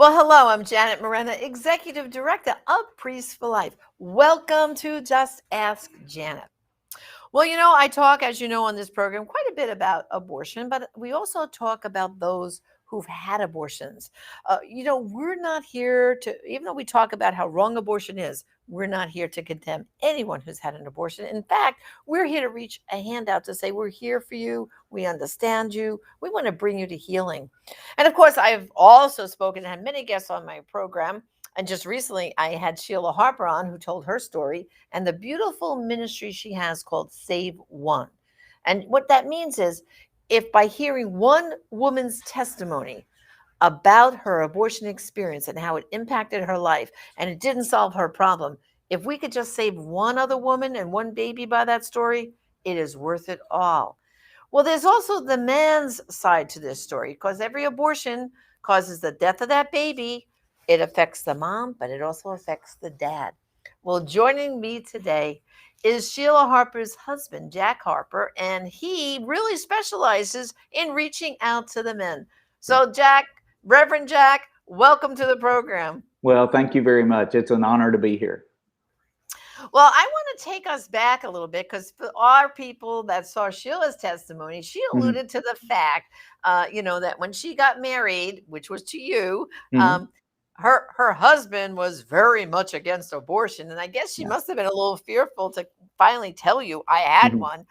Well, hello, I'm Janet Morena, Executive Director of Priests for Life. Welcome to Just Ask Janet. Well, I talk, as you know, on this program quite a bit about abortion, but we also talk about those who've had abortions. We're not here to, even though we talk about how wrong abortion is, we're not here to condemn anyone who's had an abortion. In fact, we're here to reach a hand out to say, we're here for you. We understand you. We want to bring you to healing. And of course, I've also spoken and had many guests on my program. And just recently, I had Sheila Harper on, who told her story and the beautiful ministry she has called SaveOne. And what that means is, if by hearing one woman's testimony about her abortion experience and how it impacted her life and it didn't solve her problem, if we could just save one other woman and one baby by that story, it is worth it all. Well, there's also the man's side to this story, because every abortion causes the death of that baby. It affects the mom, but it also affects the dad. Well, joining me today is Sheila Harper's husband, Jack Harper, and he really specializes in reaching out to the men. So, Jack, Reverend Jack, welcome to the program. Well, thank you very much. It's an honor to be here. Well, I want to take us back a little bit, because for our people that saw Sheila's testimony, she alluded to the fact, that when she got married, which was to you, her husband was very much against abortion. And I guess she must have been a little fearful to finally tell you, I had one.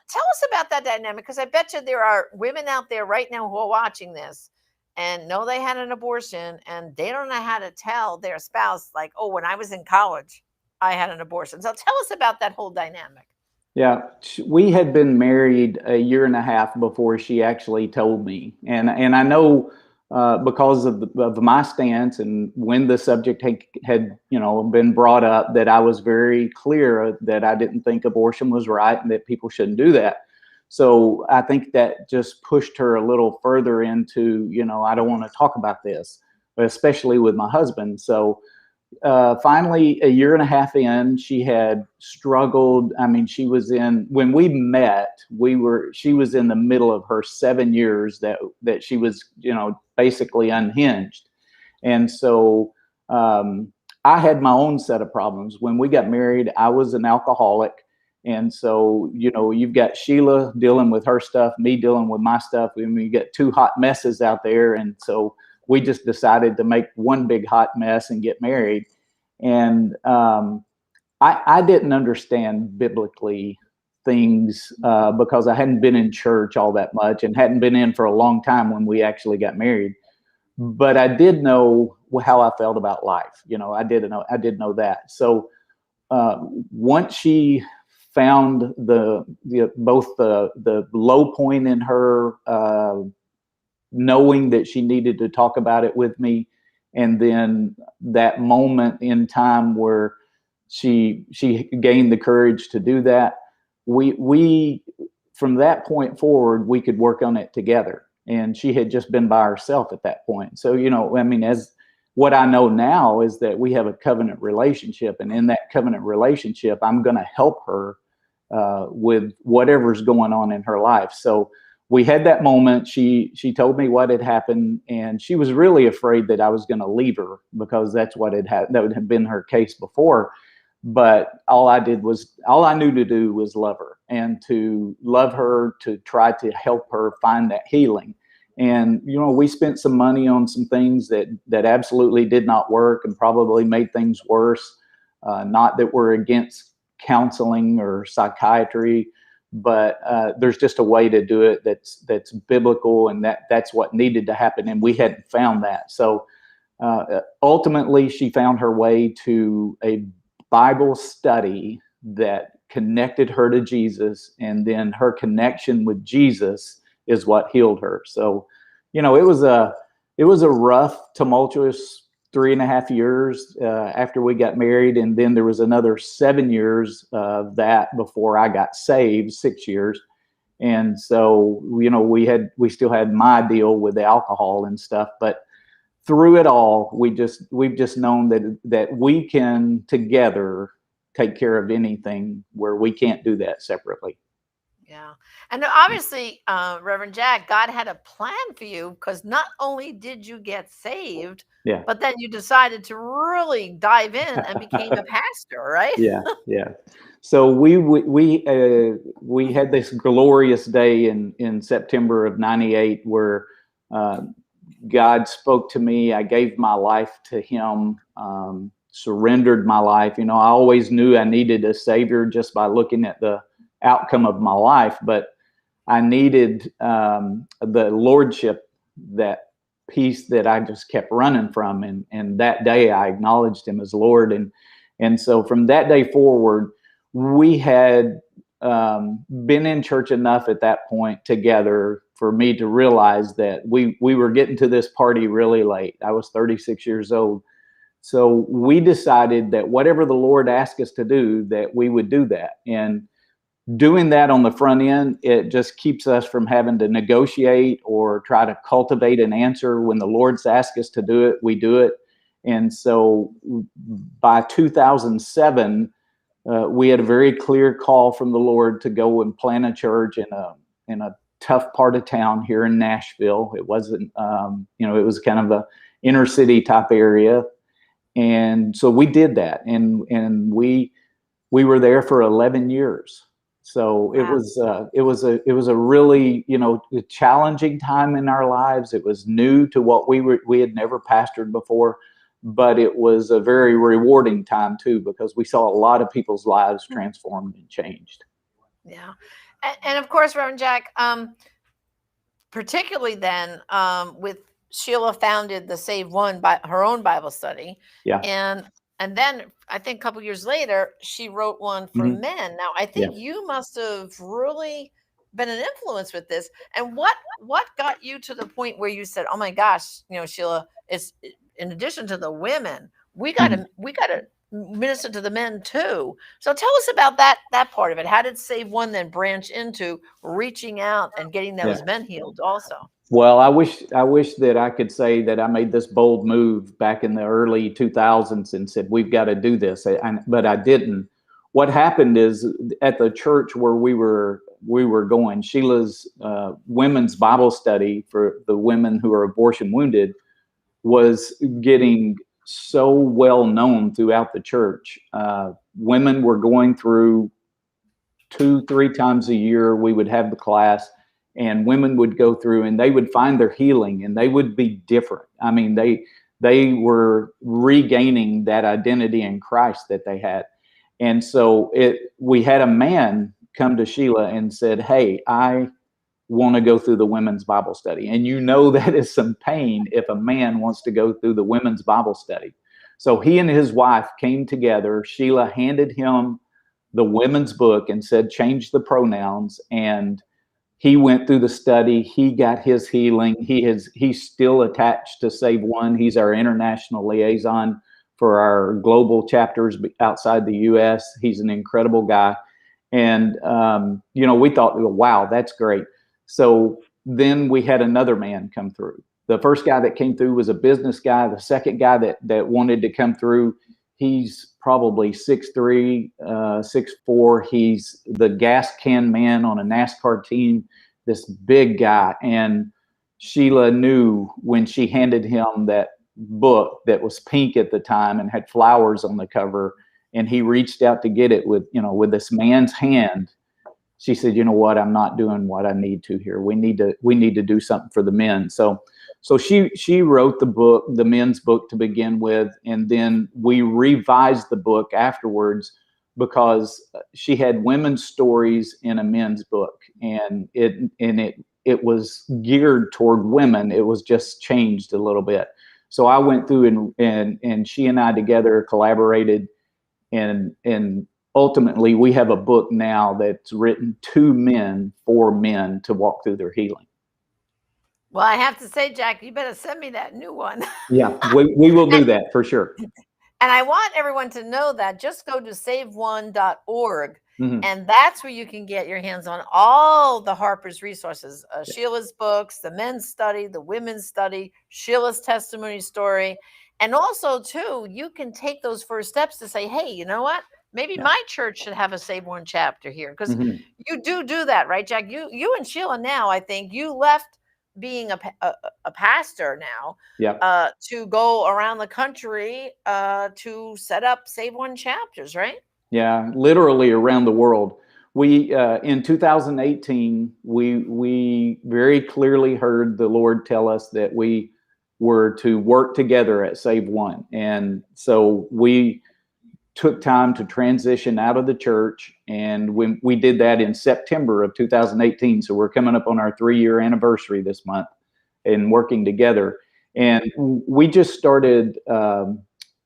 Tell us about that dynamic, because I bet you there are women out there right now who are watching this and know they had an abortion and they don't know how to tell their spouse, like, oh, when I was in college, I had an abortion. So tell us about that whole dynamic. Yeah, we had been married a year and a half before she actually told me. And I know because of my stance and when the subject had been brought up, that I was very clear that I didn't think abortion was right and that people shouldn't do that. So I think that just pushed her a little further into, I don't want to talk about this, but especially with my husband. So finally, a year and a half in, she had struggled. I mean, when we met, she was in the middle of her 7 years that she was, basically unhinged. And so I had my own set of problems. When we got married, I was an alcoholic. And so, you've got Sheila dealing with her stuff, me dealing with my stuff. I mean, you get two hot messes out there. And so we just decided to make one big hot mess and get married. And I didn't understand biblically things because I hadn't been in church all that much and hadn't been in for a long time when we actually got married. But I did know how I felt about life. I did know that. So once she found both the low point in her knowing that she needed to talk about it with me, and then that moment in time where she gained the courage to do that, we from that point forward, we could work on it together. And she had just been by herself at that point. So, as what I know now is that we have a covenant relationship, and in that covenant relationship, I'm going to help her with whatever's going on in her life. So we had that moment. She told me what had happened, and she was really afraid that I was going to leave her, because that's what that would have been her case before. But all I knew to do was love her, and to love her, to try to help her find that healing. And, we spent some money on some things that absolutely did not work and probably made things worse. Not that we're against counseling or psychiatry, but there's just a way to do it that's biblical, and that's what needed to happen. And we hadn't found that. So ultimately, she found her way to a Bible study that connected her to Jesus, and then her connection with Jesus is what healed her. So, it was a rough, tumultuous 3.5 years after we got married, and then there was another 7 years of that before I got saved, 6 years. And so, we still had my deal with the alcohol and stuff, but through it all, we've just known that we can together take care of anything where we can't do that separately. Yeah. And obviously, Reverend Jack, God had a plan for you because not only did you get saved, Yeah. but then you decided to really dive in and became a pastor, right? Yeah, yeah. So we had this glorious day in September of '98 where uh, God spoke to me. I gave my life to Him, surrendered my life. You know, I always knew I needed a Savior just by looking at the outcome of my life, but I needed the Lordship, that peace that I just kept running from. And that day I acknowledged Him as Lord. And so from that day forward, we had been in church enough at that point together for me to realize that we were getting to this party really late. I was 36 years old. So we decided that whatever the Lord asked us to do, that we would do that. And doing that on the front end, it just keeps us from having to negotiate or try to cultivate an answer. When the Lord's asked us to do it, we do it. And so by 2007, we had a very clear call from the Lord to go and plant a church in a tough part of town here in Nashville. It wasn't, it was kind of a inner city type area. And so we did that, and we were there for 11 years. So Wow. it was a really, challenging time in our lives. It was new to what we had never pastored before, but it was a very rewarding time too, because we saw a lot of people's lives transformed and changed. Yeah. And of course, Reverend Jack, particularly then, with Sheila founded the SaveOne by her own Bible study. Yeah. And then I think a couple years later, she wrote one for Mhm. men. Now, I Yeah. think you must have really been an influence with this. And what got you to the point where you said, "Oh my gosh, Sheila, is in addition to the women, we got Mhm. to minister to the men too." So tell us about that part of it. How did SaveOne then branch into reaching out and getting Yeah. those men healed also? Well, I wish that I could say that I made this bold move back in the early 2000s and said we've got to do this, but I didn't. What happened is, at the church where we were going, Sheila's women's Bible study for the women who are abortion wounded was getting so well known throughout the church. Women were going through 2-3 times a year. We would have the class, and women would go through and they would find their healing, and they would be different. I mean, they were regaining that identity in Christ that they had. And so we had a man come to Sheila and said, "Hey, I want to go through the women's Bible study." And that is some pain if a man wants to go through the women's Bible study. So he and his wife came together. Sheila handed him the women's book and said, "Change the pronouns." And he went through the study. He got his healing. He's still attached to SaveOne. He's our international liaison for our global chapters outside the U.S. He's an incredible guy. And, we thought, wow, that's great. So then we had another man come through. The first guy that came through was a business guy. The second guy that wanted to come through, he's probably 6'3", 6'4". He's the gas can man on a NASCAR team, this big guy. And Sheila knew when she handed him that book that was pink at the time and had flowers on the cover, and he reached out to get it with this man's hand. She said, "You know what? I'm not doing what I need to here. We need to do something for the men." So she wrote the book, the men's book, to begin with, and then we revised the book afterwards because she had women's stories in a men's book, and it was geared toward women. It was just changed a little bit. So I went through and she and I together collaborated, and ultimately we have a book now that's written to men for men to walk through their healing. Well, I have to say, Jack, you better send me that new one. Yeah, we will do that for sure. And I want everyone to know that just go to saveone.org, Mm-hmm. and that's where you can get your hands on all the Harper's resources, Sheila's books, the men's study, the women's study, Sheila's testimony story. And also, too, you can take those first steps to say, hey, you know what? Maybe Yeah. my church should have a SaveOne chapter here, because Mhm. you do that, right, Jack? You and Sheila now, I think you left being a pastor now Yep. to go around the country to set up SaveOne chapters, right? Yeah, literally around the world. We in 2018, we very clearly heard the Lord tell us that we were to work together at SaveOne, and so we took time to transition out of the church, and we did that in September of 2018. So we're coming up on our 3-year anniversary this month, and working together, and we just started.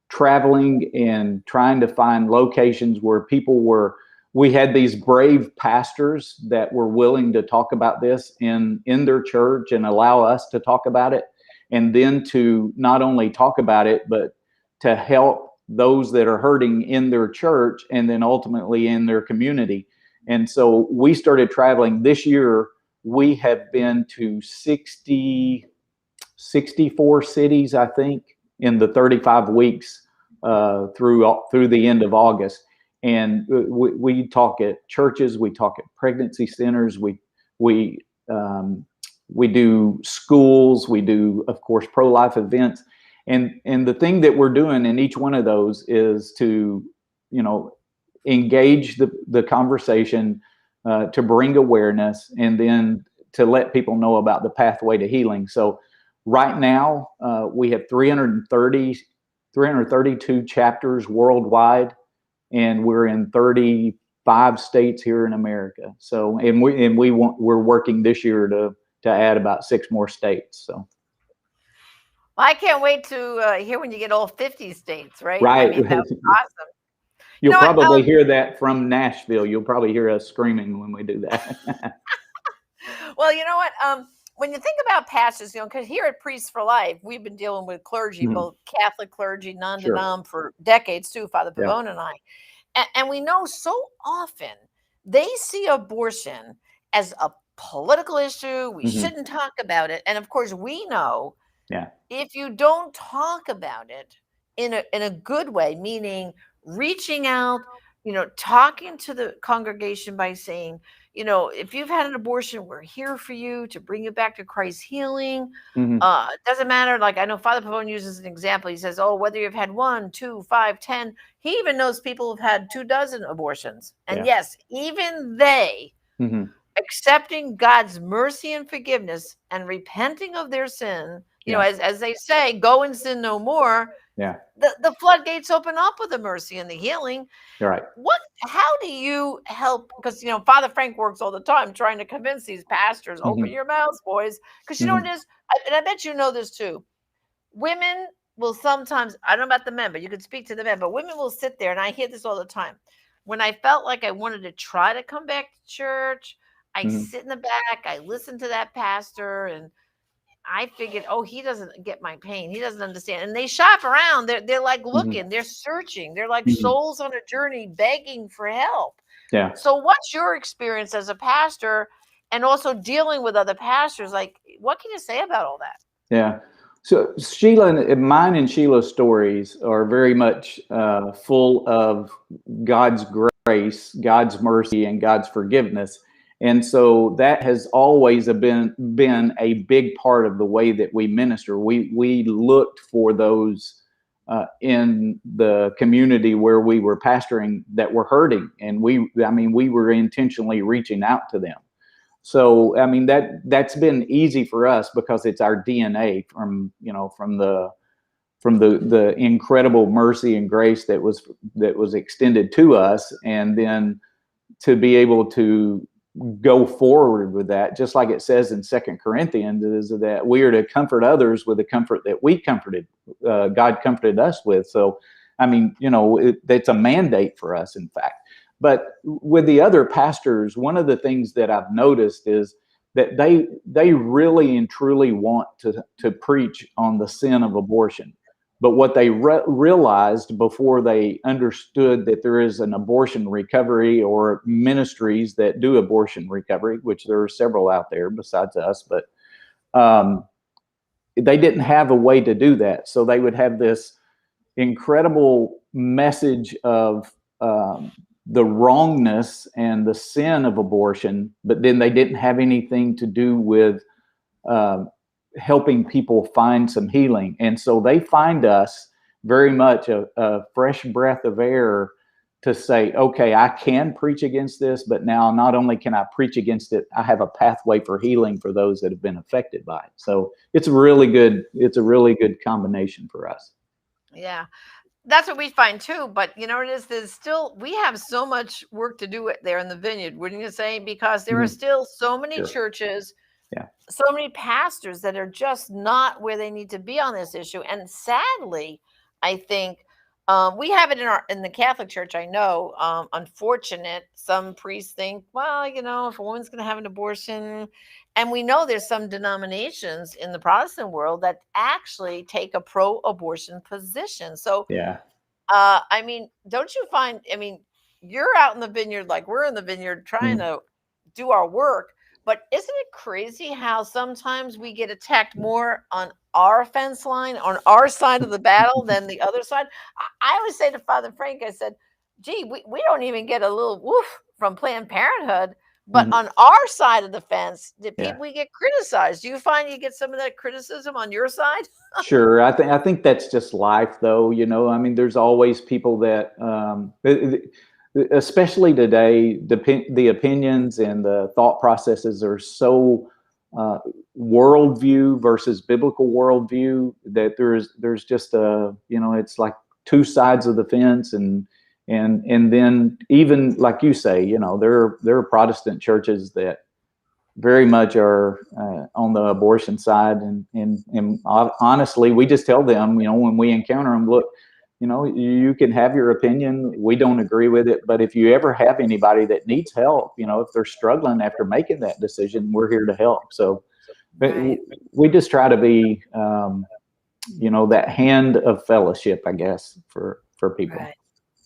Traveling and trying to find locations where people were. We had these brave pastors that were willing to talk about this in their church and allow us to talk about it, and then to not only talk about it, but to help those that are hurting in their church and then ultimately in their community. And so we started traveling. This year we have been to 64 cities, I think, in the 35 weeks through the end of August. And we talk at churches, we talk at pregnancy centers, we um, we do schools, we do, of course, pro-life events, and the thing that we're doing in each one of those is to, engage the conversation, to bring awareness, and then to let people know about the pathway to healing. So right now, we have 332 chapters worldwide, and we're in 35 states here in America. So, we're working this year to add about 6 more states. So, Well, I can't wait to hear when you get all 50 states, right? I right. mean, that was awesome. You You'll know what? probably hear that from Nashville. You'll probably hear us screaming when we do that. Well, you know what? When you think about pastors, because here at Priests for Life, we've been dealing with clergy, Mhm. both Catholic clergy, Sure. non-denom, for decades too, Father Yeah. Pavone and I. And we know so often they see abortion as a political issue. We Hmm. shouldn't talk about it. And of course, we know Yeah. if you don't talk about it in a good way, meaning reaching out, talking to the congregation by saying, if you've had an abortion, we're here for you to bring you back to Christ's healing. Hmm. It doesn't matter. Like, I know Father Pavone uses an example. He says, oh, whether you've had 1, 2, 5, 10, he even knows people who've had 24 abortions. And Yeah. yes, even they, Hmm. accepting God's mercy and forgiveness and repenting of their sin, Yeah. as they say, go and sin no more. Yeah. The floodgates open up with the mercy and the healing. You're right. How do you help? Because Father Frank works all the time trying to convince these pastors, open Hmm. your mouths, boys. Because you know what Hmm. it is, and I bet you know this too. Women will sometimes, I don't know about the men, but you could speak to the men, but women will sit there, and I hear this all the time. When I felt like I wanted to try to come back to church, I Hmm. sit in the back, I listen to that pastor, and I figured, oh, he doesn't get my pain. He doesn't understand. And they shop around. They're like Hmm. looking, they're searching. They're like Hmm. souls on a journey begging for help. Yeah. So what's your experience as a pastor and also dealing with other pastors? Like, what can you say about all that? Yeah. So mine and Sheila's stories are very much full of God's grace, God's mercy, and God's forgiveness. And so that has always been a big part of the way that we minister. We looked for those in the community where we were pastoring that were hurting, and we were intentionally reaching out to them. So that's been easy for us because it's our DNA from the incredible mercy and grace that was extended to us, and then to be able to go forward with that, just like it says in 2 Corinthians, is that we are to comfort others with the comfort that God comforted us with. So it's a mandate for us, in fact. But with the other pastors, one of the things that I've noticed is that they really and truly want to preach on the sin of abortion. But what they realized before they understood that there is an abortion recovery or ministries that do abortion recovery, which there are several out there besides us, but they didn't have a way to do that. So they would have this incredible message of the wrongness and the sin of abortion, but then they didn't have anything to do with helping people find some healing. And so they find us very much a fresh breath of air to say, okay, I can preach against this, but now not only can I preach against it, I have a pathway for healing for those that have been affected by it. So it's a really good combination for us. Yeah. That's what we find too. But you know, there's still, we have so much work to do there in the Vineyard, wouldn't you say? Because there are still so many churches, so many pastors that are just not where they need to be on this issue. And sadly, I think we have it in the Catholic Church. I know, unfortunate. Some priests think, well, you know, if a woman's going to have an abortion, and we know there's some denominations in the Protestant world that actually take a pro-abortion position. So, I mean, don't you find? I mean, you're out in the Vineyard like we're in the Vineyard trying to do our work. But isn't it crazy how sometimes we get attacked more on our fence line, on our side of the battle than the other side? I always say to Father Frank, I said, gee, we don't even get a little woof from Planned Parenthood. But on our side of the fence, we get criticized. Do you find you get some of that criticism on your side? Sure. I think that's just life, though. You know, I mean, there's always people that especially today, the opinions and the thought processes are so worldview versus biblical worldview that there's just it's like two sides of the fence, and then even like you say, you know, there are Protestant churches that very much are on the abortion side, and honestly, we just tell them, you know, when we encounter them, look, you know, you can have your opinion. We don't agree with it. But if you ever have anybody that needs help, you know, if they're struggling after making that decision, we're here to help. So we just try to be, you know, that hand of fellowship, I guess, for people. Right.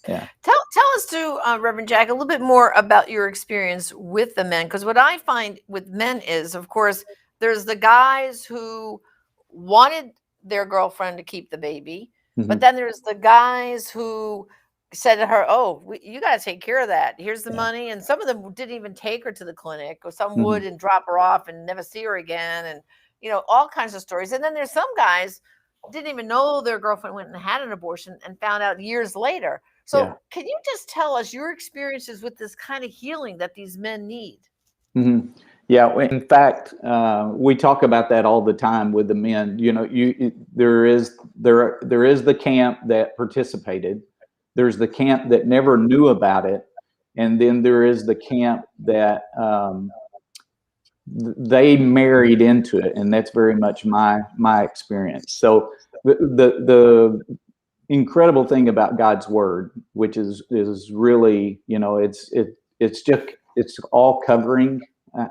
Yeah. Tell us too, Reverend Jack, a little bit more about your experience with the men. Because what I find with men is, of course, there's the guys who wanted their girlfriend to keep the baby. But then there's the guys who said to her, oh, you got to take care of that. Here's the money. And some of them didn't even take her to the clinic, or some would and drop her off and never see her again. And, you know, all kinds of stories. And then there's some guys didn't even know their girlfriend went and had an abortion and found out years later. So can you just tell us your experiences with this kind of healing that these men need? Yeah, in fact, we talk about that all the time with the men. You know, there is the camp that participated. There's the camp that never knew about it, and then there is the camp that they married into it, and that's very much my experience. So the incredible thing about God's word, which is really, you know, it's all covering,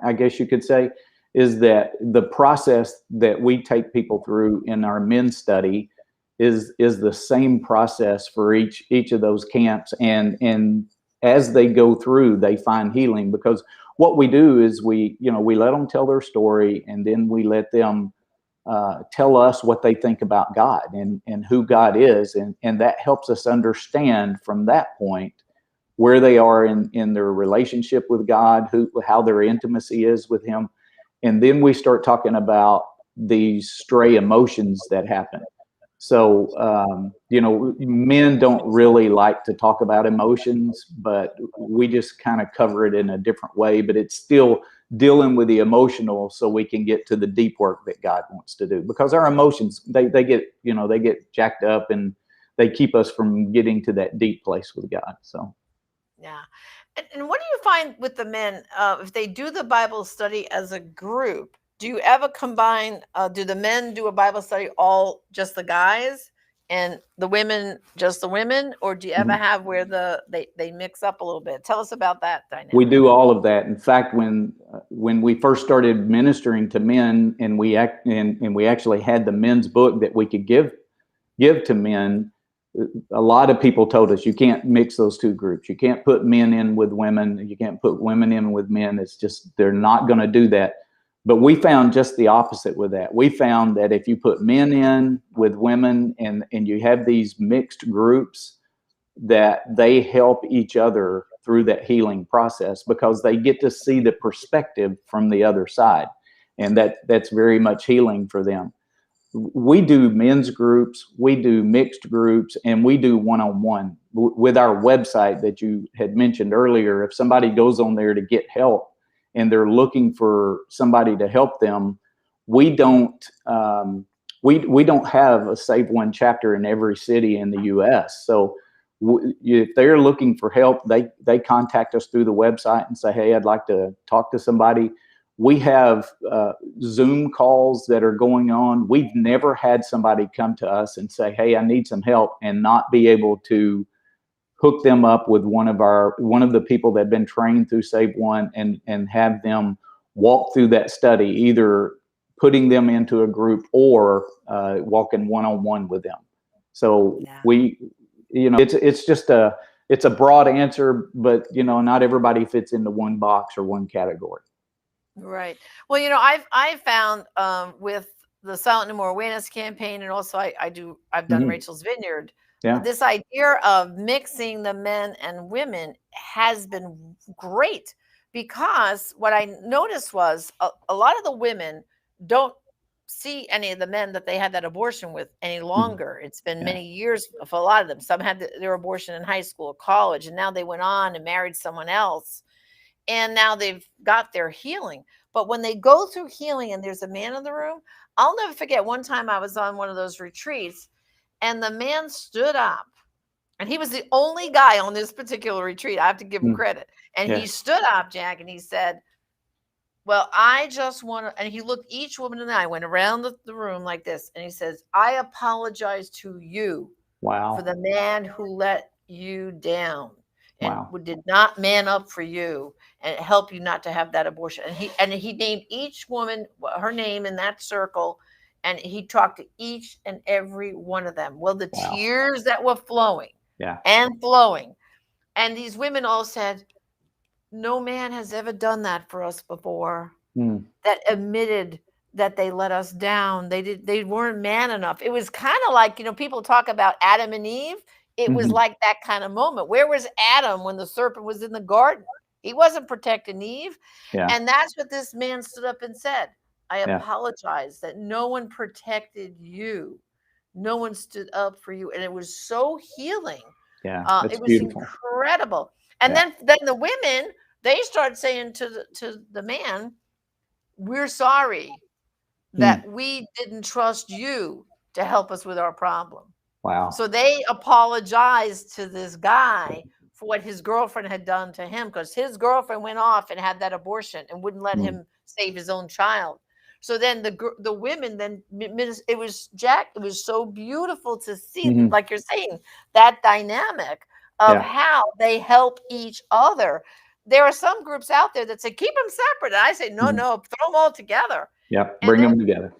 I guess you could say, is that the process that we take people through in our men's study is the same process for each of those camps, and as they go through, they find healing, because what we do is we let them tell their story, and then we let them tell us what they think about God and who God is, and that helps us understand from that point where they are in their relationship with God, how their intimacy is with Him. And then we start talking about these stray emotions that happen. So, you know, men don't really like to talk about emotions, but we just kind of cover it in a different way, but it's still dealing with the emotional so we can get to the deep work that God wants to do, because our emotions, they get jacked up, and they keep us from getting to that deep place with God. So. Yeah. And what do you find with the men, if they do the Bible study as a group? Do you ever combine, do the men do a Bible study all just the guys, and the women just the women? Or do you ever have where they mix up a little bit? Tell us about that dynamic. We do all of that. In fact, when we first started ministering to men, and we actually had the men's book that we could give to men, a lot of people told us, you can't mix those two groups. You can't put men in with women. You can't put women in with men. It's just, they're not going to do that. But we found just the opposite with that. We found that if you put men in with women, and you have these mixed groups, that they help each other through that healing process, because they get to see the perspective from the other side. And that's very much healing for them. We do men's groups, we do mixed groups, and we do one-on-one. With our website that you had mentioned earlier, if somebody goes on there to get help and they're looking for somebody to help them, we don't we don't have a SaveOne chapter in every city in the U.S. So if they're looking for help, they contact us through the website and say, hey, I'd like to talk to somebody. We have Zoom calls that are going on. We've never had somebody come to us and say, hey, I need some help, and not be able to hook them up with one of the people that have been trained through SaveOne and have them walk through that study, either putting them into a group or walking one-on-one with them. So it's just it's a broad answer, but not everybody fits into one box or one category. Right. Well, I've found with the Silent No More Awareness campaign, and also I've done Rachel's Vineyard. Yeah. This idea of mixing the men and women has been great, because what I noticed was a lot of the women don't see any of the men that they had that abortion with any longer. It's been many years for a lot of them. Some had their abortion in high school or college, and now they went on and married someone else. And now they've got their healing. But when they go through healing and there's a man in the room, I'll never forget one time I was on one of those retreats, and the man stood up, and he was the only guy on this particular retreat. I have to give him credit. And he stood up, Jack, and he said, well, I just want to, and he looked each woman in the eye, went around the room like this, and he says, I apologize to you for the man who let you down and did not man up for you and help you not to have that abortion. And he named each woman her name in that circle, and he talked to each and every one of them. Well, the tears that were flowing and flowing, and these women all said, no man has ever done that for us before. That admitted that they let us down. They weren't man enough. It was kind of like, people talk about Adam and Eve. It was like that kind of moment. Where was Adam when the serpent was in the garden? He wasn't protecting Eve. And that's what this man stood up and said. I apologize that no one protected you. No one stood up for you. And it was so healing. It was beautiful. Incredible. And then the women, they start saying to the man, we're sorry that we didn't trust you to help us with our problem. Wow. So they apologized to this guy for what his girlfriend had done to him, because his girlfriend went off and had that abortion and wouldn't let him save his own child. So then the women, it was, Jack, it was so beautiful to see, like you're saying, that dynamic of how they help each other. There are some groups out there that say, keep them separate. And I say, no, throw them all together. Bring them together.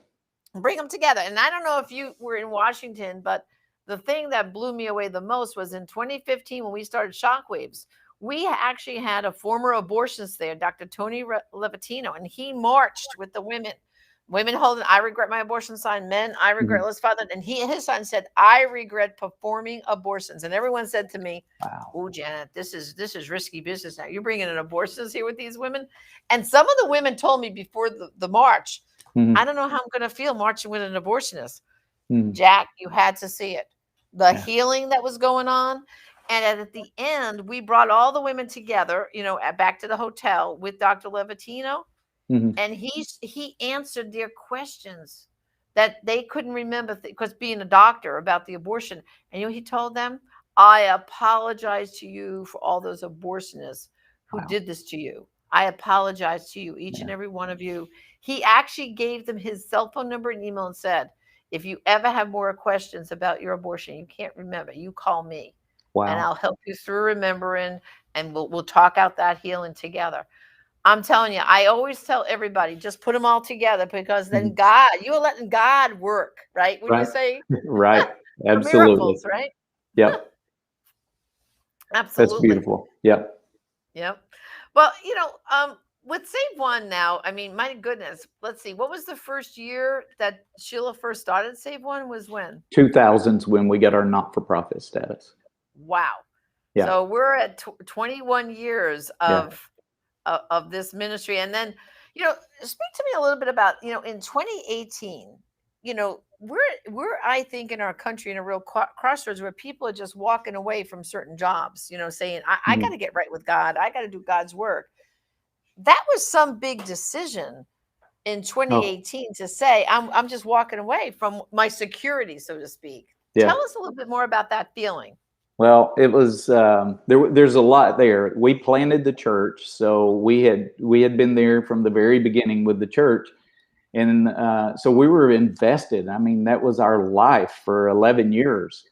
Bring them together. And I don't know if you were in Washington, but the thing that blew me away the most was in 2015 when we started Shockwaves. We actually had a former abortionist there, Dr. Tony Levatino, and he marched with the women. Women holding "I regret my abortion" sign, men "I regret let's father," and his sign said, "I regret performing abortions." And everyone said to me, wow, "Oh, Janet, this is risky business now. You're bringing an abortionist here with these women." And some of the women told me before the march, "I don't know how I'm going to feel marching with an abortionist." Jack, you had to see it. The healing that was going on. And at the end, we brought all the women together, back to the hotel with Dr. Levatino. And he answered their questions that they couldn't remember because being a doctor about the abortion. And he told them, "I apologize to you for all those abortionists who did this to you. I apologize to you, each and every one of you." He actually gave them his cell phone number and email and said, "If you ever have more questions about your abortion, you can't remember, you call me. And I'll help you through remembering, and we'll talk out that healing together." I'm telling you, I always tell everybody, just put them all together, because then God, you're letting God work, right? When you say, right, absolutely, miracles, right? Yep, absolutely, that's beautiful. Yep. Well, with SaveOne now, I mean, my goodness, let's see, what was the first year that Sheila first started SaveOne? Was when? 2000s, when we got our not-for-profit status. Wow. Yeah. So we're at 21 years Yeah. of this ministry. And then, speak to me a little bit about, in 2018, we're I think in our country in a real crossroads where people are just walking away from certain jobs, saying, I got Mhm. to get right with God. I got to do God's work. That was some big decision in Oh, 2018 to say, I'm just walking away from my security, so to speak. yeah. Tell us a little bit more about that feeling. Well, it was there's a lot there. We planted the church, so we had been there from the very beginning with the church, and so we were invested. I mean, that was our life for 11 years.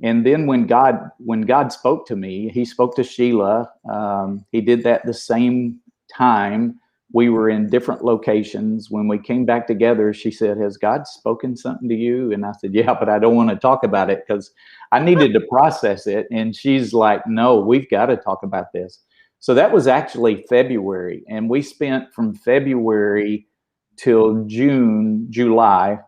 And then when God spoke to me, He spoke to Sheila. He did that the same time. We were in different locations. When we came back together, she said, "Has God spoken something to you?" And I said, "Yeah, but I don't want to talk about it because I needed to process it." And she's like, "No, we've got to talk about this." So that was actually February, and we spent from February till June, July,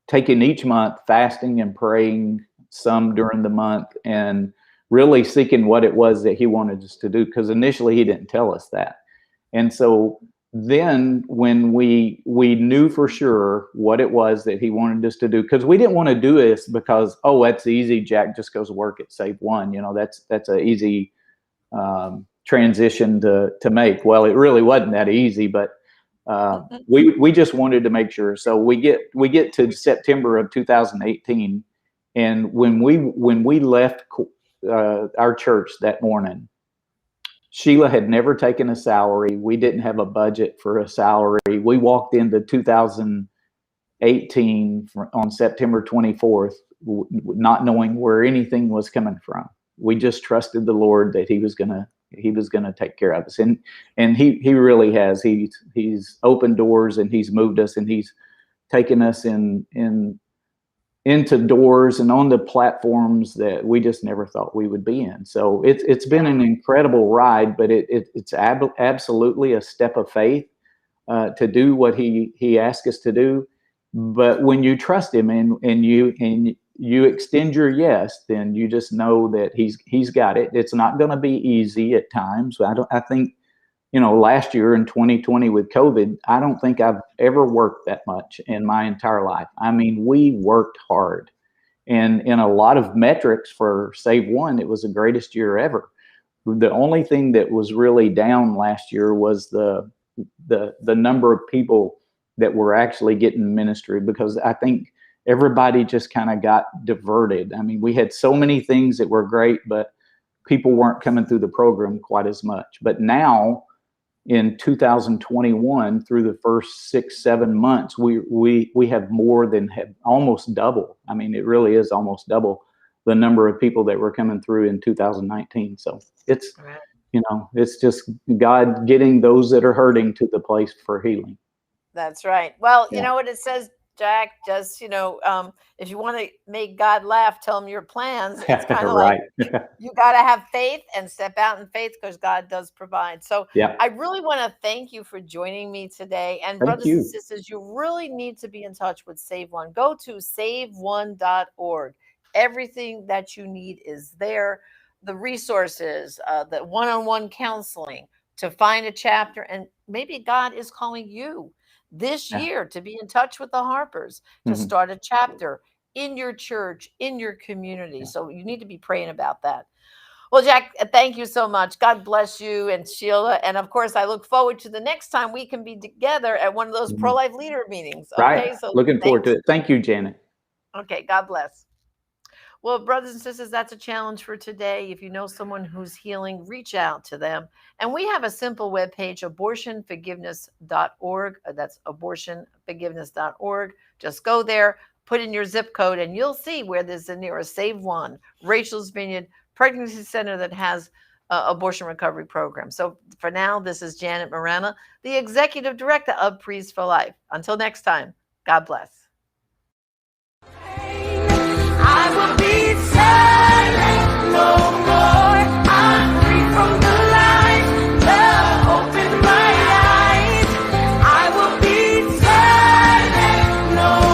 taking each month, fasting and praying some during the month, and really seeking what it was that He wanted us to do. Because initially He didn't tell us that. And so then when we knew for sure what it was that He wanted us to do, because we didn't want to do this because, oh, that's easy, Jack just goes to work at SaveOne. That's an easy transition to make. Well, it really wasn't that easy, but we just wanted to make sure. So we get to September of 2018, and when we left our church that morning, Sheila had never taken a salary. We didn't have a budget for a salary. We walked into 2018 on September 24th, not knowing where anything was coming from. We just trusted the Lord that He was gonna take care of us, and he really has. He's opened doors, and He's moved us, and He's taken us into doors and on the platforms that we just never thought we would be in. So it's been an incredible ride, but it's absolutely a step of faith to do what he asked us to do. But when you trust Him and you extend your yes, then you just know that he's got it. It's not going to be easy at times. I think, last year in 2020 with COVID, I don't think I've ever worked that much in my entire life. I mean, we worked hard, and in a lot of metrics for SaveOne, it was the greatest year ever. The only thing that was really down last year was the number of people that were actually getting ministry, because I think everybody just kind of got diverted. I mean, we had so many things that were great, but people weren't coming through the program quite as much. But now in 2021, through the first 6-7 months, we have more than have almost double. I mean, it really is almost double the number of people that were coming through in 2019. So it's, it's just God getting those that are hurting to the place for healing. That's right. Well, you Yeah. know what it says, Jack, just, if you want to make God laugh, tell Him your plans. It's kind of like Right. you got to have faith and step out in faith because God does provide. So Yeah. I really want to thank you for joining me today. And Thank brothers and you. sisters, you really need to be in touch with SaveOne. Go to SaveOne.org. Everything that you need is there. The resources, the one-on-one counseling to find a chapter, and maybe God is calling you this Yeah. year to be in touch with the Harpers, to Mhm. start a chapter in your church, in your community. Yeah. So you need to be praying about that. Well, Jack, thank you so much. God bless you and Sheila. And of course, I look forward to the next time we can be together at one of those Mhm. pro-life leader meetings. Right. Okay, so Looking forward to thanks. it. Thank you, Janet. Okay, God bless. Well, brothers and sisters, that's a challenge for today. If you know someone who's healing, reach out to them. And we have a simple webpage, abortionforgiveness.org. That's abortionforgiveness.org. Just go there, put in your zip code, and you'll see where there's the nearest SaveOne, Rachel's Vineyard, pregnancy center that has abortion recovery program. So for now, this is Janet Morana, the executive director of Priests for Life. Until next time, God bless.